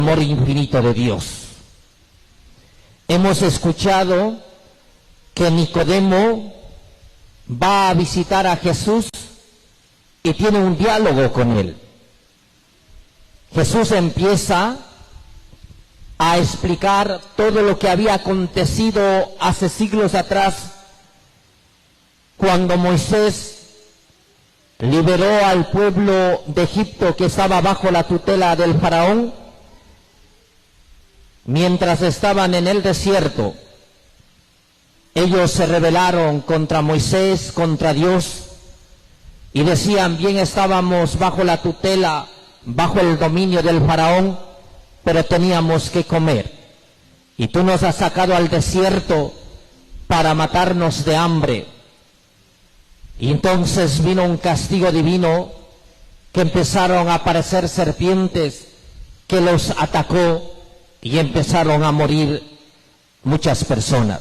amor infinito de Dios. Hemos escuchado que Nicodemo va a visitar a Jesús y tiene un diálogo con él. Jesús empieza a explicar todo lo que había acontecido hace siglos atrás, cuando Moisés liberó al pueblo de Egipto que estaba bajo la tutela del faraón. Mientras estaban en el desierto, ellos se rebelaron contra Moisés, contra Dios, y decían: bien, estábamos bajo la tutela, bajo el dominio del faraón, pero teníamos que comer. Y tú nos has sacado al desierto para matarnos de hambre. Y entonces vino un castigo divino, que empezaron a aparecer serpientes que los atacó y empezaron a morir muchas personas.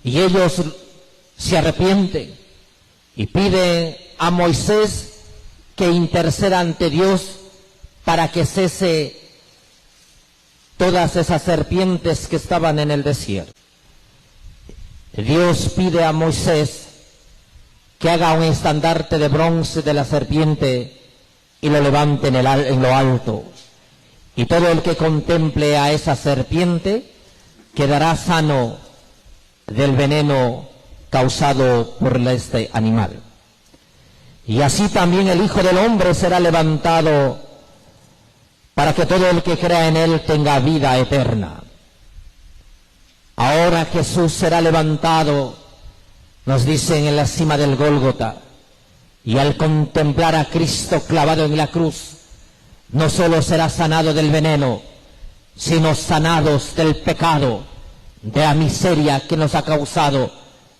Y ellos se arrepienten y piden a Moisés que interceda ante Dios para que cese todas esas serpientes que estaban en el desierto. Dios pide a Moisés que haga un estandarte de bronce de la serpiente y lo levante en lo alto. Y todo el que contemple a esa serpiente quedará sano del veneno causado por este animal. Y así también el Hijo del Hombre será levantado para que todo el que crea en él tenga vida eterna. Ahora Jesús será levantado, nos dicen, en la cima del Gólgota, y al contemplar a Cristo clavado en la cruz, no solo será sanado del veneno, sino sanados del pecado, de la miseria que nos ha causado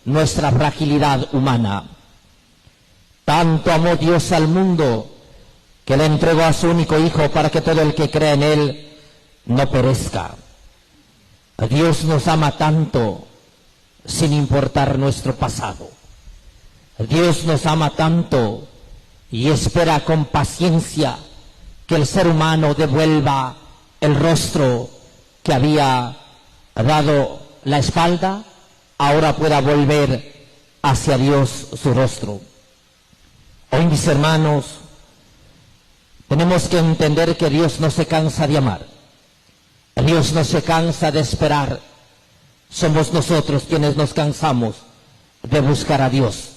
nuestra fragilidad humana. Tanto amó Dios al mundo, que le entregó a su único Hijo para que todo el que cree en él no perezca. Dios nos ama tanto sin importar nuestro pasado. Dios nos ama tanto y espera con paciencia que el ser humano devuelva el rostro que había dado la espalda, ahora pueda volver hacia Dios su rostro. Hoy, mis hermanos, tenemos que entender que Dios no se cansa de amar. Dios no se cansa de esperar. Somos nosotros quienes nos cansamos de buscar a Dios.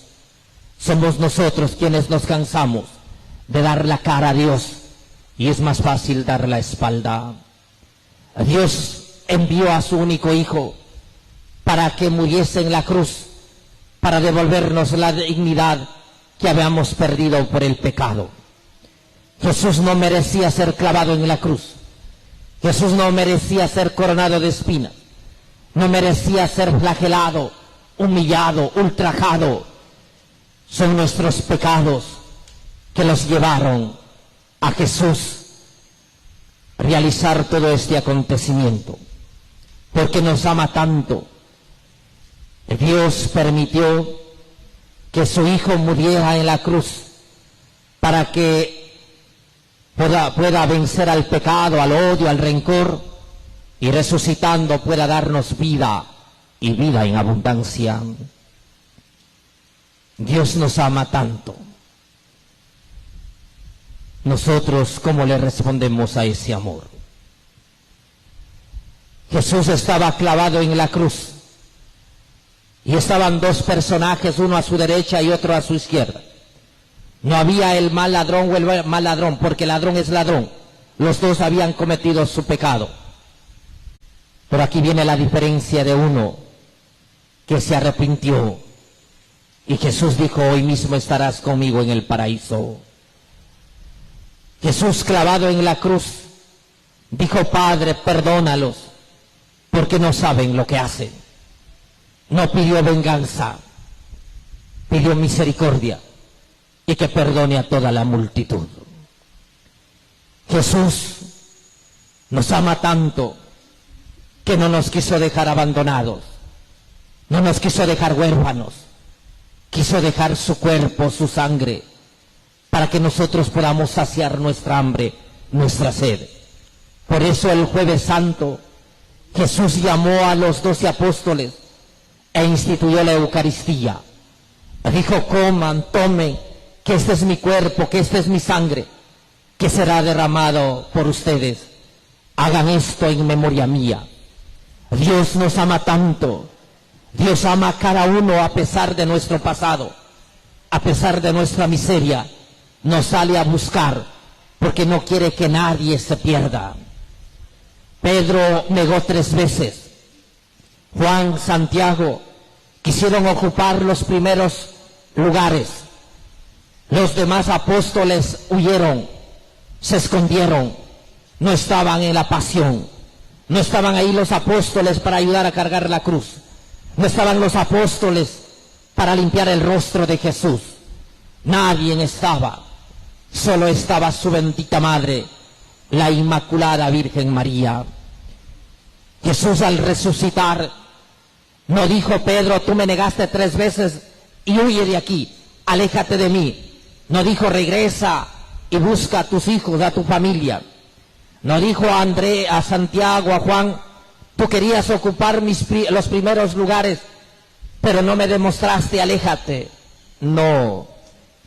Somos nosotros quienes nos cansamos de dar la cara a Dios, y es más fácil dar la espalda. Dios envió a su único Hijo para que muriese en la cruz, para devolvernos la dignidad que habíamos perdido por el pecado. Jesús no merecía ser clavado en la cruz. Jesús no merecía ser coronado de espinas. No merecía ser flagelado, humillado, ultrajado. Son nuestros pecados que los llevaron a Jesús realizar todo este acontecimiento. Porque nos ama tanto, Dios permitió que su Hijo muriera en la cruz para que pueda vencer al pecado, al odio, al rencor, y resucitando pueda darnos vida, y vida en abundancia. Dios nos ama tanto. Nosotros, ¿cómo le respondemos a ese amor? Jesús estaba clavado en la cruz y estaban dos personajes, uno a su derecha y otro a su izquierda. No había el mal ladrón o el mal ladrón, porque ladrón es ladrón. Los dos habían cometido su pecado. Pero aquí viene la diferencia de uno que se arrepintió. Y Jesús dijo: hoy mismo estarás conmigo en el paraíso. Jesús, clavado en la cruz, dijo: Padre, perdónalos, porque no saben lo que hacen. No pidió venganza, pidió misericordia y que perdone a toda la multitud. Jesús nos ama tanto que no nos quiso dejar abandonados, no nos quiso dejar huérfanos, quiso dejar su cuerpo, su sangre, para que nosotros podamos saciar nuestra hambre, nuestra sed. Por eso el Jueves Santo Jesús llamó a los 12 apóstoles e instituyó la Eucaristía. Dijo: coman, tomen, que este es mi cuerpo, que esta es mi sangre, que será derramado por ustedes. Hagan esto en memoria mía. Dios nos ama tanto. Dios ama a cada uno a pesar de nuestro pasado, a pesar de nuestra miseria. Nos sale a buscar porque no quiere que nadie se pierda. Pedro negó 3 veces. Juan, Santiago quisieron ocupar los primeros lugares. Los demás apóstoles huyeron, se escondieron, no estaban en la pasión. No estaban ahí los apóstoles para ayudar a cargar la cruz. No estaban los apóstoles para limpiar el rostro de Jesús. Nadie estaba. Solo estaba su bendita madre, la Inmaculada Virgen María. Jesús, al resucitar, no dijo: Pedro, tú me negaste 3 veces y huye de aquí, aléjate de mí. No dijo: regresa y busca a tus hijos, a tu familia. No dijo a Andrés, a Santiago, a Juan: tú querías ocupar los primeros lugares, pero no me demostraste, aléjate. No,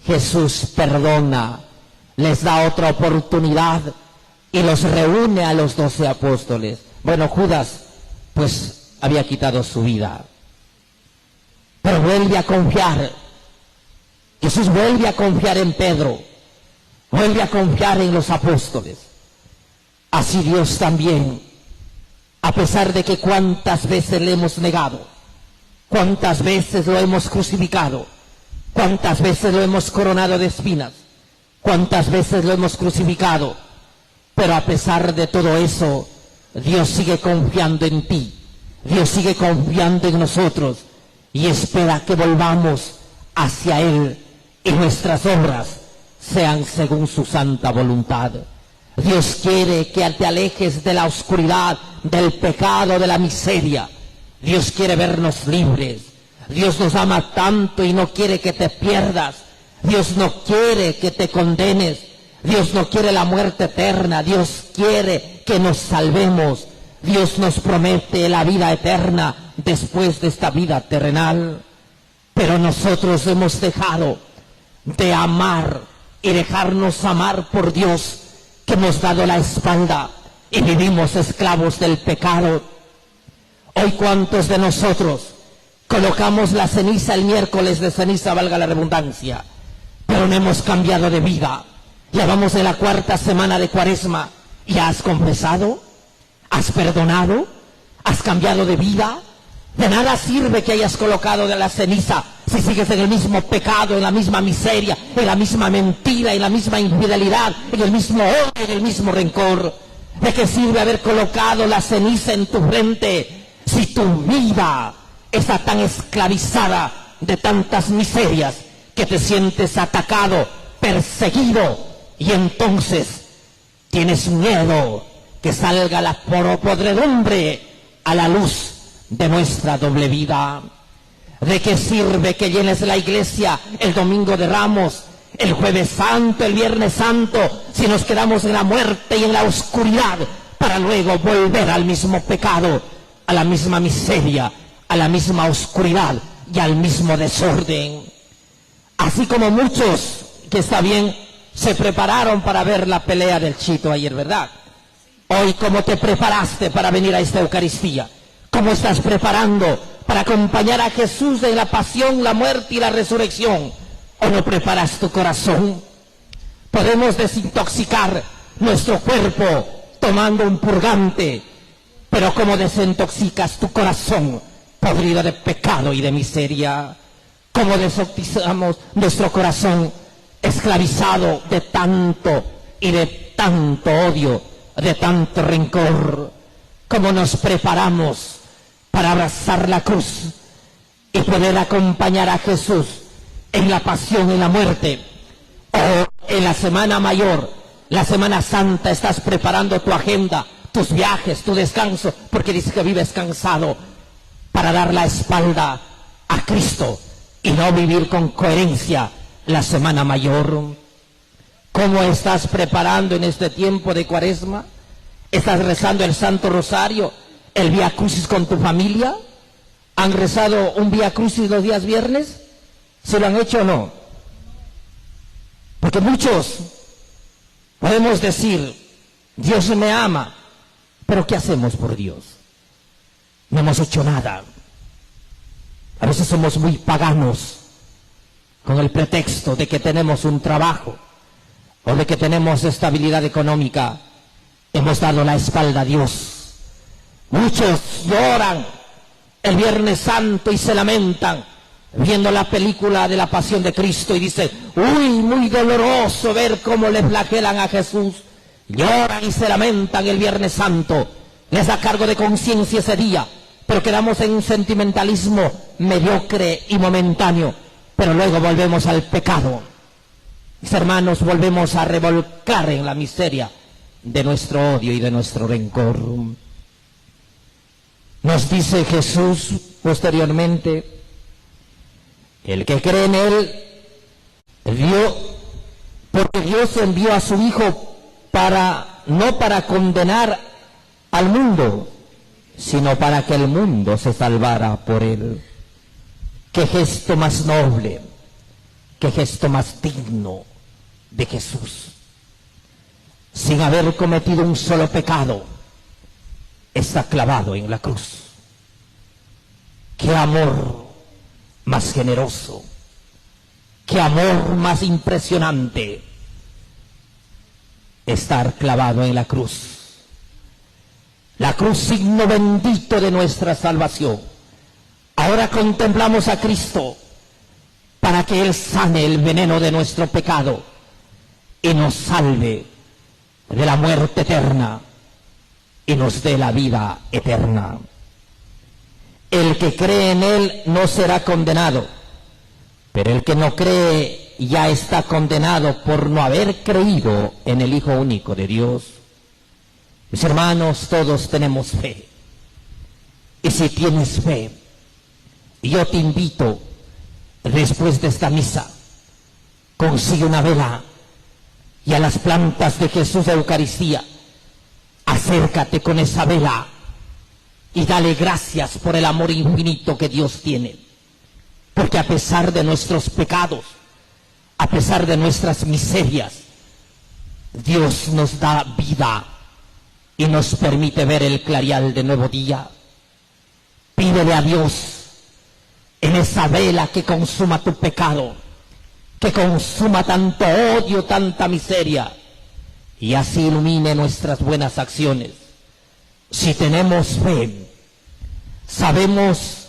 Jesús perdona, les da otra oportunidad y los reúne a los 12 apóstoles. Bueno, Judas, pues había quitado su vida, pero vuelve a confiar. Jesús vuelve a confiar en Pedro, vuelve a confiar en los apóstoles. Así Dios también, a pesar de que cuántas veces le hemos negado, cuántas veces lo hemos crucificado, cuántas veces lo hemos coronado de espinas, cuántas veces lo hemos crucificado, pero a pesar de todo eso, Dios sigue confiando en ti, Dios sigue confiando en nosotros y espera que volvamos hacia Él y nuestras obras sean según su santa voluntad. Dios quiere que te alejes de la oscuridad, del pecado, de la miseria. Dios quiere vernos libres. Dios nos ama tanto y no quiere que te pierdas. Dios no quiere que te condenes. Dios no quiere la muerte eterna. Dios quiere que nos salvemos. Dios nos promete la vida eterna después de esta vida terrenal. Pero nosotros hemos dejado de amar y dejarnos amar por Dios, que nos ha dado la espalda y vivimos esclavos del pecado. Hoy, ¿cuántos de nosotros colocamos la ceniza el miércoles de ceniza, valga la redundancia, pero no hemos cambiado de vida? Ya vamos en la 4ª semana de Cuaresma. ¿Ya has confesado? ¿Has perdonado? ¿Has cambiado de vida? De nada sirve que hayas colocado de la ceniza si sigues en el mismo pecado, en la misma miseria, en la misma mentira, en la misma infidelidad, en el mismo odio, en el mismo rencor. ¿De qué sirve haber colocado la ceniza en tu frente si tu vida está tan esclavizada de tantas miserias que te sientes atacado, perseguido, y entonces tienes miedo que salga la podredumbre a la luz de nuestra doble vida? ¿De qué sirve que llenes la iglesia el domingo de Ramos, el Jueves Santo, el Viernes Santo, si nos quedamos en la muerte y en la oscuridad para luego volver al mismo pecado, a la misma miseria, a la misma oscuridad y al mismo desorden? Así como muchos, que está bien, se prepararon para ver la pelea del Chito ayer, ¿verdad? Hoy, ¿cómo te preparaste para venir a esta Eucaristía? ¿Cómo estás preparando para acompañar a Jesús en la pasión, la muerte y la resurrección? ¿O no preparas tu corazón? Podemos desintoxicar nuestro cuerpo tomando un purgante, pero ¿cómo desintoxicas tu corazón podrido de pecado y de miseria? ¿Cómo desintoxicamos nuestro corazón esclavizado de tanto y de tanto odio, de tanto rencor? ¿Cómo nos preparamos para abrazar la cruz y poder acompañar a Jesús en la pasión y la muerte? O en la Semana Mayor, la Semana Santa, estás preparando tu agenda, tus viajes, tu descanso, porque dices que vives cansado, para dar la espalda a Cristo y no vivir con coherencia la Semana Mayor. ¿Cómo estás preparando en este tiempo de Cuaresma ¿Estás rezando el Santo Rosario, el Vía Crucis con tu familia? ¿Han rezado un Vía Crucis los días viernes? ¿Se lo han hecho o no? Porque muchos podemos decir, Dios me ama, pero ¿qué hacemos por Dios? No hemos hecho nada. A veces somos muy paganos con el pretexto de que tenemos un trabajo o de que tenemos estabilidad económica. Hemos dado la espalda a Dios. Muchos lloran el Viernes Santo y se lamentan viendo la película de la Pasión de Cristo y dicen, uy, muy doloroso ver cómo le flagelan a Jesús. Lloran y se lamentan el Viernes Santo. Les da cargo de conciencia ese día, pero quedamos en un sentimentalismo mediocre y momentáneo, pero luego volvemos al pecado. Mis hermanos, volvemos a revolcar en la miseria de nuestro odio y de nuestro rencor. Nos dice Jesús posteriormente, el que cree en Él, porque Dios envió a su Hijo no para condenar al mundo, sino para que el mundo se salvara por Él. Qué gesto más noble, qué gesto más digno de Jesús. Sin haber cometido un solo pecado, está clavado en la cruz. Qué amor más generoso, qué amor más impresionante, estar clavado en la cruz. La cruz, signo bendito de nuestra salvación. Ahora contemplamos a Cristo para que Él sane el veneno de nuestro pecado y nos salve de la muerte eterna y nos dé la vida eterna. El que cree en Él no será condenado, pero el que no cree ya está condenado por no haber creído en el Hijo único de Dios. Mis hermanos, todos tenemos fe. Y si tienes fe, yo te invito, después de esta misa, consigue una vela y a las plantas de Jesús de Eucaristía, acércate con esa vela y dale gracias por el amor infinito que Dios tiene. Porque a pesar de nuestros pecados, a pesar de nuestras miserias, Dios nos da vida y nos permite ver el clarial de nuevo día. Pídele a Dios en esa vela que consuma tu pecado, que consuma tanto odio, tanta miseria, y así ilumine nuestras buenas acciones. Si tenemos fe, sabemos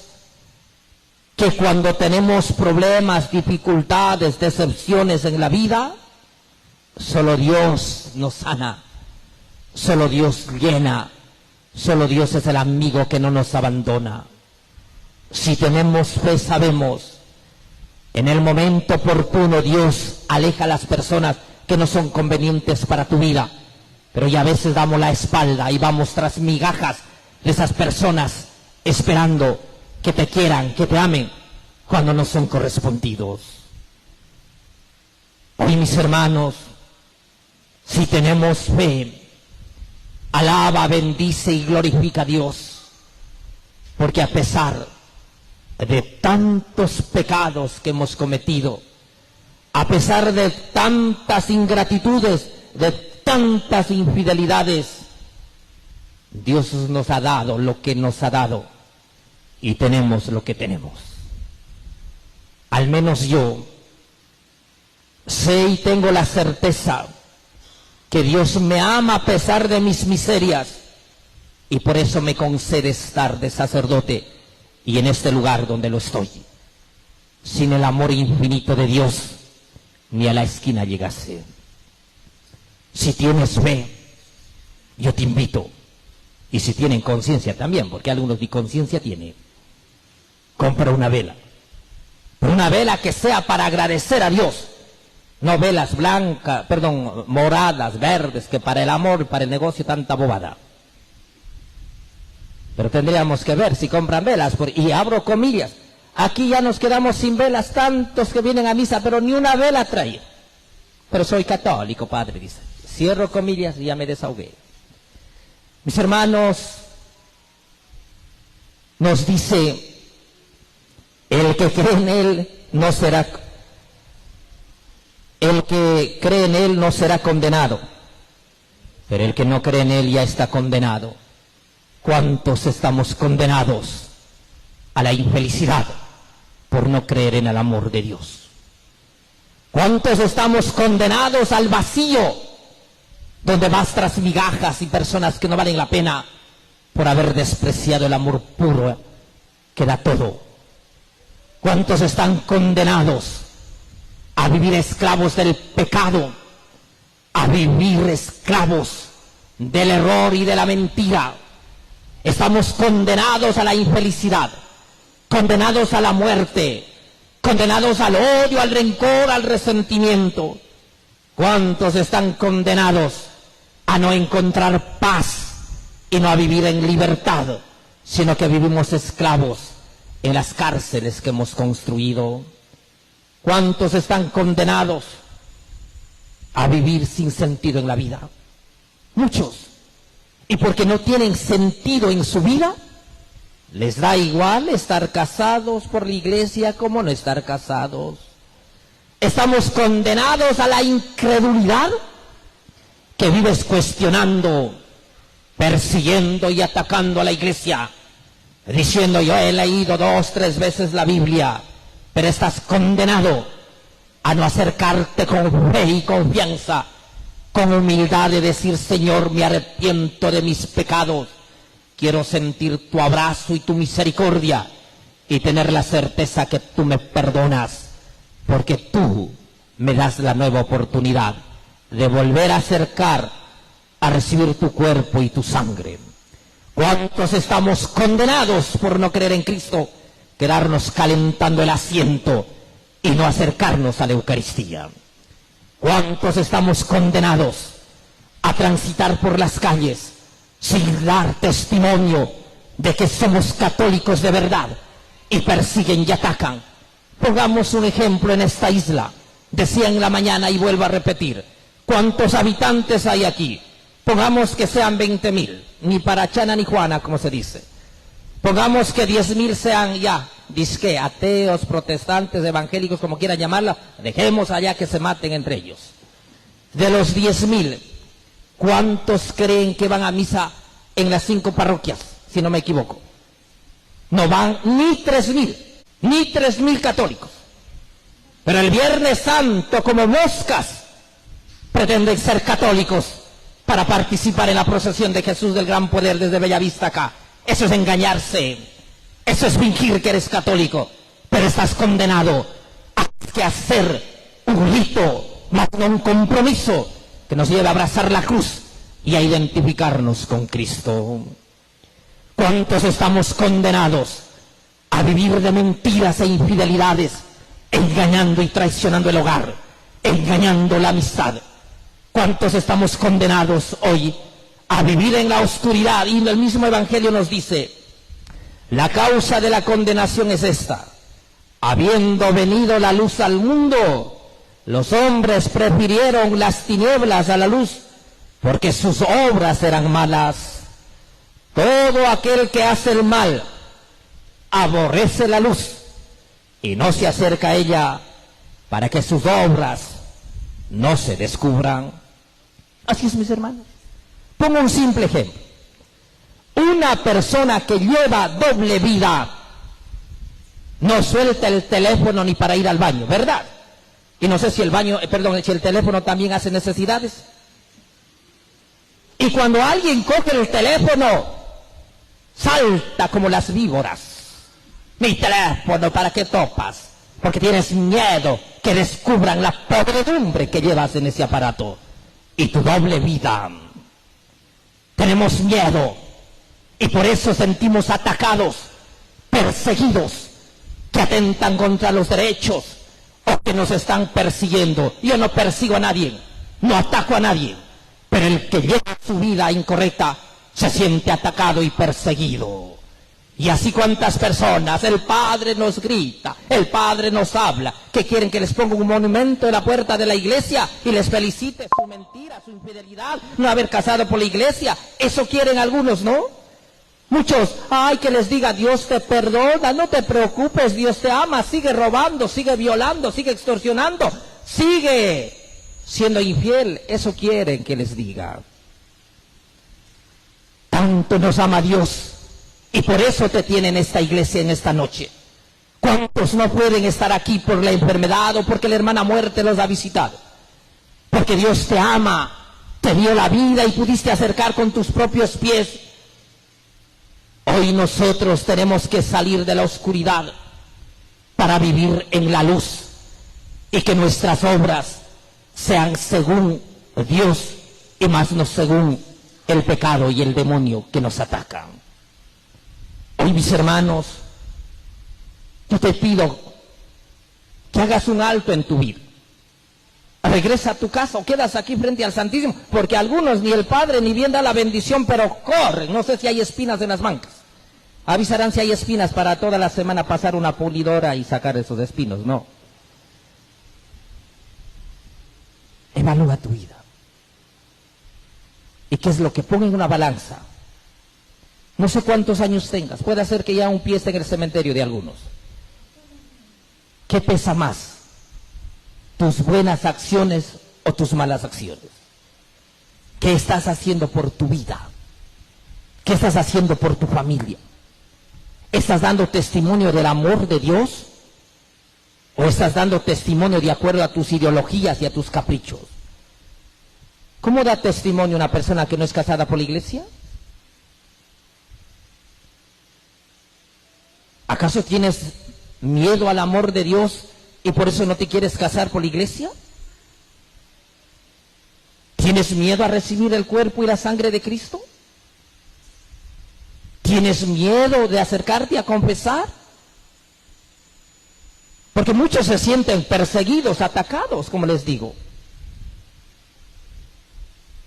que cuando tenemos problemas, dificultades, decepciones en la vida, solo Dios nos sana, solo Dios llena, solo Dios es el amigo que no nos abandona. Si tenemos fe, sabemos, en el momento oportuno Dios aleja a las personas que no son convenientes para tu vida, pero ya a veces damos la espalda y vamos tras migajas de esas personas esperando que te quieran, que te amen, cuando no son correspondidos. Hoy, mis hermanos, si tenemos fe, alaba, bendice y glorifica a Dios, porque a pesar de tantos pecados que hemos cometido, a pesar de tantas ingratitudes, de tantas infidelidades, Dios nos ha dado lo que nos ha dado y tenemos lo que tenemos. Al menos yo sé y tengo la certeza que Dios me ama a pesar de mis miserias y por eso me concede estar de sacerdote y en este lugar donde lo estoy. Sin el amor infinito de Dios, ni a la esquina llegase. Si tienes fe, yo te invito, y si tienen conciencia también, porque algunos ni conciencia tienen, compra una vela. Pero una vela que sea para agradecer a Dios. No velas blancas, moradas, verdes, que para el amor, para el negocio, tanta bobada. Pero tendríamos que ver si compran velas. Y abro comillas. Aquí ya nos quedamos sin velas, tantos que vienen a misa, pero ni una vela trae. Pero soy católico, padre, dice. Cierro comillas y ya me desahogué. Mis hermanos, nos dice, el que cree en Él no será, el que cree en Él no será condenado, pero el que no cree en Él ya está condenado. ¿Cuántos estamos condenados a la infelicidad por no creer en el amor de Dios? ¿Cuántos estamos condenados al vacío, donde bastras migajas y personas que no valen la pena por haber despreciado el amor puro que da todo? ¿Cuántos están condenados a vivir esclavos del pecado, a vivir esclavos del error y de la mentira? Estamos condenados a la infelicidad, condenados a la muerte, condenados al odio, al rencor, al resentimiento. ¿Cuántos están condenados a no encontrar paz y no a vivir en libertad, sino que vivimos esclavos en las cárceles que hemos construido? ¿Cuántos están condenados a vivir sin sentido en la vida? Muchos. Y porque no tienen sentido en su vida, les da igual estar casados por la iglesia como no estar casados. Estamos condenados a la incredulidad, que vives cuestionando, persiguiendo y atacando a la iglesia, diciendo: yo he leído 2, 3 veces la Biblia, pero estás condenado a no acercarte con fe y confianza, con humildad, de decir: Señor, me arrepiento de mis pecados, quiero sentir tu abrazo y tu misericordia, y tener la certeza que tú me perdonas, porque tú me das la nueva oportunidad de volver a acercar a recibir tu cuerpo y tu sangre. ¿Cuántos estamos condenados por no creer en Cristo, quedarnos calentando el asiento y no acercarnos a la Eucaristía? ¿Cuántos estamos condenados a transitar por las calles sin dar testimonio de que somos católicos de verdad, y persiguen y atacan? Pongamos un ejemplo en esta isla. Decía en la mañana y vuelvo a repetir: ¿cuántos habitantes hay aquí? Pongamos que sean 20.000, ni para Chana ni Juana, como se dice. Pongamos que 10.000 sean ya, disque, ateos, protestantes, evangélicos, como quieran llamarla. Dejemos allá que se maten entre ellos. De los 10.000, ¿cuántos creen que van a misa en las 5 parroquias, si no me equivoco? No van ni 3.000 católicos. Pero el Viernes Santo, como moscas, pretenden ser católicos para participar en la procesión de Jesús del Gran Poder desde Bellavista acá. Eso es engañarse, eso es fingir que eres católico, pero estás condenado a hacer un rito, más no un compromiso que nos lleve a abrazar la cruz y a identificarnos con Cristo. ¿Cuántos estamos condenados a vivir de mentiras e infidelidades, engañando y traicionando el hogar, engañando la amistad? ¿Cuántos estamos condenados hoy a vivir en la oscuridad? Y el mismo Evangelio nos dice: la causa de la condenación es esta: habiendo venido la luz al mundo, los hombres prefirieron las tinieblas a la luz, porque sus obras eran malas. Todo aquel que hace el mal aborrece la luz y no se acerca a ella, para que sus obras no se descubran. Así es, mis hermanos. Pongo un simple ejemplo. Una persona que lleva doble vida no suelta el teléfono ni para ir al baño, ¿verdad? Y no sé si si el teléfono también hace necesidades. Y cuando alguien coge el teléfono, salta como las víboras. Mi teléfono, ¿para qué topas? Porque tienes miedo que descubran la podredumbre que llevas en ese aparato y tu doble vida. Tenemos miedo y por eso sentimos atacados, perseguidos, que atentan contra los derechos o que nos están persiguiendo. Yo no persigo a nadie, no ataco a nadie, pero el que lleva su vida incorrecta se siente atacado y perseguido. Y así cuántas personas, el Padre nos grita, el Padre nos habla, que quieren que les ponga un monumento en la puerta de la iglesia y les felicite su mentira. a su infidelidad, no haber casado por la iglesia. Eso quieren algunos, ¿no? Muchos, ay, que les diga, Dios te perdona, no te preocupes, Dios te ama, sigue robando, sigue violando, sigue extorsionando, sigue siendo infiel. Eso quieren que les diga. Tanto nos ama Dios, y por eso te tiene en esta iglesia en esta noche. ¿Cuántos no pueden estar aquí por la enfermedad o porque la hermana muerte los ha visitado? Porque Dios te ama, te dio la vida y pudiste acercar con tus propios pies. Hoy nosotros tenemos que salir de la oscuridad para vivir en la luz y que nuestras obras sean según Dios y más no según el pecado y el demonio que nos atacan. Hoy, mis hermanos, yo te pido que hagas un alto en tu vida. Regresa a tu casa o quedas aquí frente al Santísimo, porque algunos ni el Padre ni bien da la bendición, pero corren. No sé si hay espinas en las mancas. Avisarán si hay espinas para toda la semana pasar una pulidora y sacar esos espinos. No. Evalúa tu vida. ¿Y qué es lo que pone en una balanza? No sé cuántos años tengas. Puede ser que ya un pie esté en el cementerio de algunos. ¿Qué pesa más? ¿Tus buenas acciones o tus malas acciones? ¿Qué estás haciendo por tu vida? ¿Qué estás haciendo por tu familia? ¿Estás dando testimonio del amor de Dios? ¿O estás dando testimonio de acuerdo a tus ideologías y a tus caprichos? ¿Cómo da testimonio una persona que no es casada por la iglesia? ¿Acaso tienes miedo al amor de Dios y por eso no te quieres casar por la iglesia? ¿Tienes miedo a recibir el cuerpo y la sangre de Cristo? ¿Tienes miedo de acercarte a confesar? Porque muchos se sienten perseguidos, atacados, como les digo.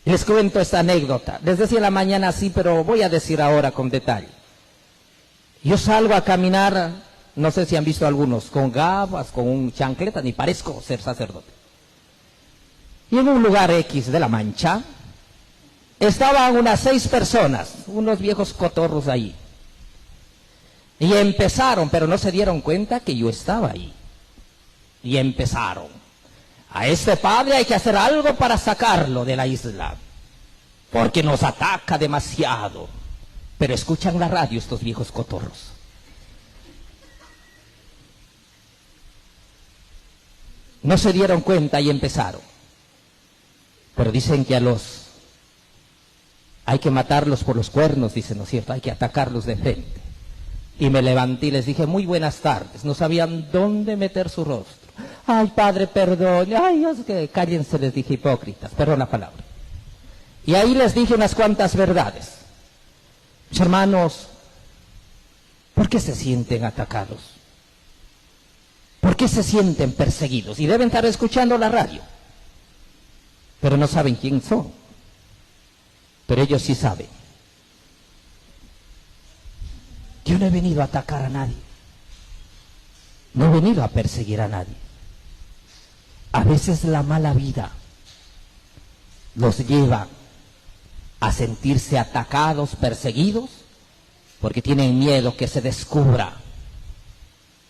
Les cuento esta anécdota. Les decía en la mañana así, pero voy a decir ahora con detalle. Yo salgo a caminar, no sé si han visto algunos, con gafas, con un chancleta, ni parezco ser sacerdote. Y en un lugar X de La Mancha, estaban unas 6 personas, unos viejos cotorros ahí. Y empezaron, pero no se dieron cuenta que yo estaba ahí. Y empezaron. A este padre hay que hacer algo para sacarlo de la isla, porque nos ataca demasiado. Pero escuchan la radio estos viejos cotorros. No se dieron cuenta y empezaron. Pero dicen que hay que matarlos por los cuernos, dicen, ¿no es cierto? Hay que atacarlos de frente. Y me levanté y les dije, muy buenas tardes. No sabían dónde meter su rostro. Ay, padre, perdón. Ay, es que cállense, les dije, hipócritas. Perdón la palabra. Y ahí les dije unas cuantas verdades. Mis hermanos, ¿por qué se sienten atacados? ¿Por qué se sienten perseguidos? Y deben estar escuchando la radio, pero no saben quién son. Pero ellos sí saben. Yo no he venido a atacar a nadie. No he venido a perseguir a nadie. A veces la mala vida los lleva a sentirse atacados, perseguidos, porque tienen miedo que se descubra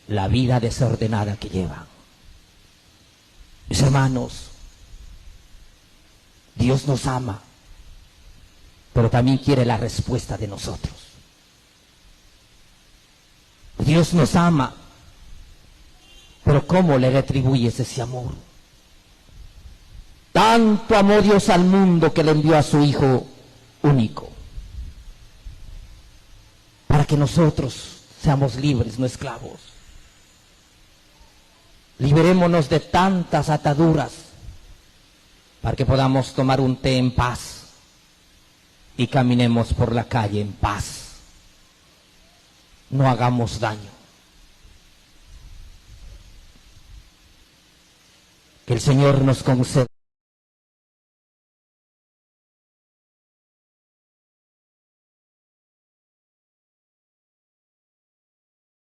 la vida desordenada que llevan. Mis hermanos, Dios nos ama, pero también quiere la respuesta de nosotros. Dios nos ama, pero ¿cómo le retribuyes ese amor? Tanto amó Dios al mundo que le envió a su Hijo único, para que nosotros seamos libres, no esclavos. Liberémonos de tantas ataduras, para que podamos tomar un té en paz y caminemos por la calle en paz. No hagamos daño. Que el Señor nos conceda